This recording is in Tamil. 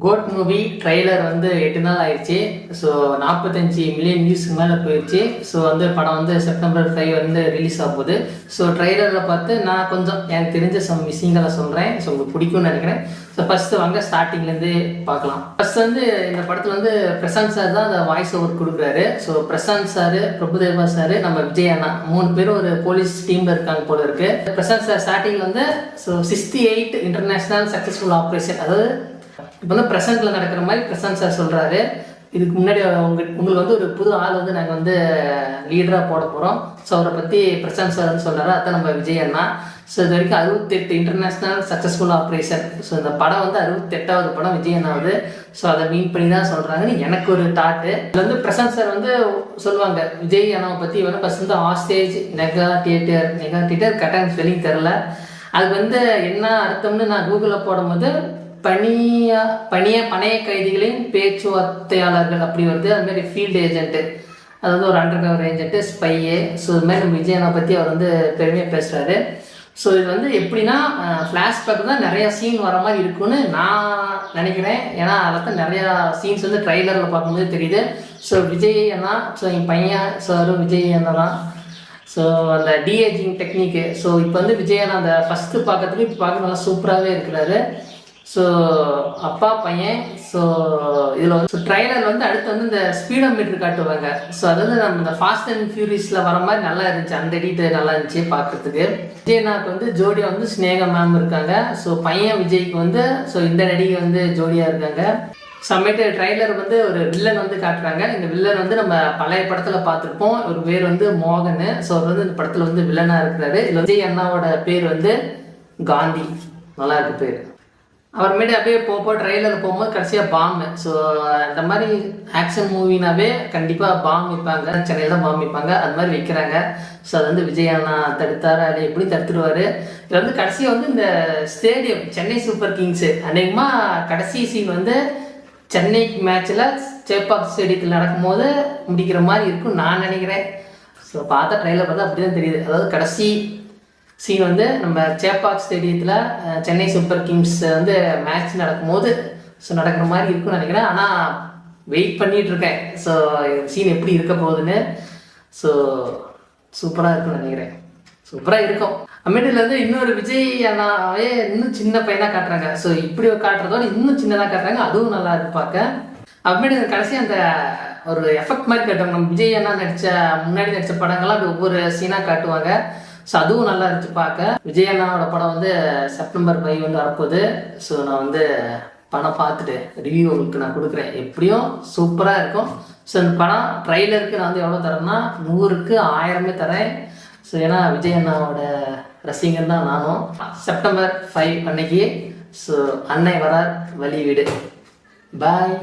கோட் மூவி ட்ரெய்லர் வந்து 8 நாள் ஆயிடுச்சு. ஸோ 45 மில்லியன் வியூஸ்க்கு மேலே போயிடுச்சு. ஸோ வந்து படம் வந்து செப்டம்பர் 5 வந்து ரிலீஸ் ஆக போகுது. ஸோ ட்ரெய்லரில் பார்த்து நான் கொஞ்சம் எனக்கு தெரிஞ்ச சம் விஷயங்களை சொல்கிறேன். ஸோ உங்களுக்கு பிடிக்கும்னு நினைக்கிறேன். ஸோ ஃபஸ்ட்டு வாங்க ஸ்டார்டிங்லேருந்து பார்க்கலாம். ஃபஸ்ட் வந்து இந்த படத்தில் வந்து பிரசாந்த் சார் தான் அந்த வாய்ஸ் ஓவர் கொடுக்குறாரு. So Prashanth sir, Prabhudeva sir, நம்ம விஜய் அண்ணா 3 பேரும் ஒரு போலீஸ் டீமில் இருக்காங்க போல இருக்கு. பிரசாந்த் சார் ஸ்டார்டிங்கில் வந்து ஸோ 68 இன்டர்நேஷ்னல் சக்ஸஸ்ஃபுல் ஆப்ரேஷன், அதாவது இப்போ வந்து ப்ரெசென்ட்ல நடக்கிற மாதிரி பிரசாந்த் சார் சொல்றாரு. இதுக்கு முன்னாடி உங்களுக்கு வந்து ஒரு புது ஆள் வந்து நாங்கள் வந்து லீடராக போட போகிறோம். ஸோ அவரை பற்றி பிரசாந்த் சார் வந்து சொல்கிறாரு. அதான் நம்ம விஜய் அண்ணா. ஸோ இது வரைக்கும் 68 இன்டர்நேஷ்னல் சக்ஸஸ்ஃபுல் ஆப்ரேஷன். ஸோ இந்த படம் வந்து 68வது படம் விஜய் அண்ணாவது. ஸோ அதை மீன் பண்ணி தான் சொல்கிறாங்கன்னு எனக்கு ஒரு தாட்டு. இது வந்து பிரசாந்த் சார் வந்து சொல்லுவாங்க விஜய் அண்ணாவை பற்றி வந்து ஃபஸ்ட் வந்து ஆஸ்டேஜ் மெகா தியேட்டர் கரெக்டாக ஸ்பெல்லிங் தெரில. அதுக்கு வந்து என்ன அர்த்தம்னு நான் கூகுளில் போடும்போது பணைய கைதிகளின் பேச்சுவார்த்தையாளர்கள் அப்படி வருது. அதுமாதிரி ஃபீல்டு ஏஜென்ட்டு, அதாவது ஒரு அண்டர் கவர் ஏஜென்ட்டு, ஸ்பையு. ஸோ இது மாதிரி நம்ம விஜயனை பற்றி அவர் வந்து பெருமையாக பேசுகிறாரு. ஸோ இது வந்து எப்படின்னா ஃப்ளாஷ்பேக் தான் நிறையா சீன் வர மாதிரி இருக்குன்னு நான் நினைக்கிறேன். ஏன்னா அதில் தான் நிறையா சீன்ஸ் வந்து ட்ரைலரில் பார்க்கும்போது தெரியுது. ஸோ விஜய் அண்ணா, ஸோ என் பையன் சாரும் விஜய் அண்ணா தான். ஸோ அந்த டிஏஜிங் டெக்னிக்கு. ஸோ இப்போ வந்து விஜய் அண்ணா அந்த ஃபஸ்ட்டு பார்க்கறதுக்கு இப்போ பார்க்க நல்லா சூப்பராகவே இருக்கிறாரு. ஸோ அப்பா பையன். ஸோ இதில் வந்து ட்ரைலர் வந்து அடுத்து வந்து இந்த ஸ்பீடோ மீட்டர் காட்டுவாங்க. ஸோ அதாவது நம்ம இந்த ஃபாஸ்ட் அண்ட் ஃபியூரியஸில் வர மாதிரி நல்லா இருந்துச்சு. அந்த எடிட் நல்லா இருந்துச்சு பார்க்குறதுக்கு. விஜயனாக்கு வந்து ஜோடியாக வந்து ஸ்னேகா மேம் இருக்காங்க. ஸோ பையன் விஜய்க்கு வந்து ஸோ இந்த நடிகை வந்து ஜோடியாக இருக்காங்க. சமயத்து ட்ரைலர் வந்து ஒரு வில்லன் வந்து காட்டுறாங்க. இந்த வில்லன் வந்து நம்ம பழைய படத்தில் பார்த்துருப்போம். ஒரு பேர் வந்து மோகன். ஸோ அவர் வந்து இந்த படத்தில் வந்து வில்லனாக இருக்கிறாரு. இதில் விஜய் அண்ணாவோட பேர் வந்து காந்தி. நல்லா இருக்கு பேர். அப்புறமேட்டு அப்படியே ட்ரெயிலரில் போகும்போது கடைசியாக பாம்பு. ஸோ இந்த மாதிரி ஆக்ஷன் மூவினாவே கண்டிப்பாக பாம்பு வைப்பாங்க. சென்னையில் தான் பாம்பு வைப்பாங்க. அது மாதிரி வைக்கிறாங்க. ஸோ அது வந்து விஜய் அண்ணா தடுத்தாரு. அது எப்படி தடுத்துருவார். இதில் வந்து கடைசியாக வந்து இந்த ஸ்டேடியம் சென்னை சூப்பர் கிங்ஸு அநேகமாக கடைசி சீன் வந்து சென்னை மேட்ச்சில் சேப்பாக் ஸ்டேடியத்தில் நடக்கும்போது முடிக்கிற மாதிரி இருக்கும் நான் நினைக்கிறேன். ஸோ பார்த்தா ட்ரெயிலர் பார்த்தா அப்படி தான் தெரியுது. அதாவது கடைசி சீன் வந்து நம்ம சேப்பாக் ஸ்டேடியத்தில் சென்னை சூப்பர் கிங்ஸ் வந்து மேட்ச் நடக்கும்போது ஸோ நடக்கிற மாதிரி இருக்குன்னு நினைக்கிறேன். ஆனால் வெயிட் பண்ணிகிட்டு இருக்கேன். ஸோ சீன் எப்படி இருக்க போகுதுன்னு. ஸோ சூப்பராக இருக்குன்னு நினைக்கிறேன். சூப்பராக இருக்கும். அம்மேட்டில் வந்து இன்னொரு விஜய் அண்ணாவே இன்னும் சின்ன பையனாக காட்டுறாங்க. ஸோ இப்படி காட்டுறதோட இன்னும் சின்னதாக காட்டுறாங்க. அதுவும் நல்லா இருக்கு பார்க்க. அப்புறமேட்டு கடைசி அந்த ஒரு எஃபெக்ட் மாதிரி காட்டுவாங்க. நம்ம விஜய் அண்ணா முன்னாடி நடித்த படங்கள்லாம் அப்படி ஒவ்வொரு சீனாக காட்டுவாங்க. ஸோ அதுவும் நல்லா இருந்துச்சு பார்க்க. விஜய் அண்ணாவோட படம் வந்து செப்டம்பர் 5 வந்து வரப்போகுது. ஸோ நான் வந்து படம் பார்த்துட்டு ரிவ்யூ உங்களுக்கு நான் கொடுக்குறேன். எப்படியும் சூப்பராக இருக்கும். ஸோ இந்த படம் ட்ரைலருக்கு நான் வந்து எவ்வளோ தரேன்னா 100க்கு 1000 தரேன். ஸோ ஏன்னா விஜய் அண்ணாவோட ரசிகன் தான் நானும். செப்டம்பர் 5 அன்னைக்கு ஸோ அன்னை வரார் வழி வீடு. பாய்.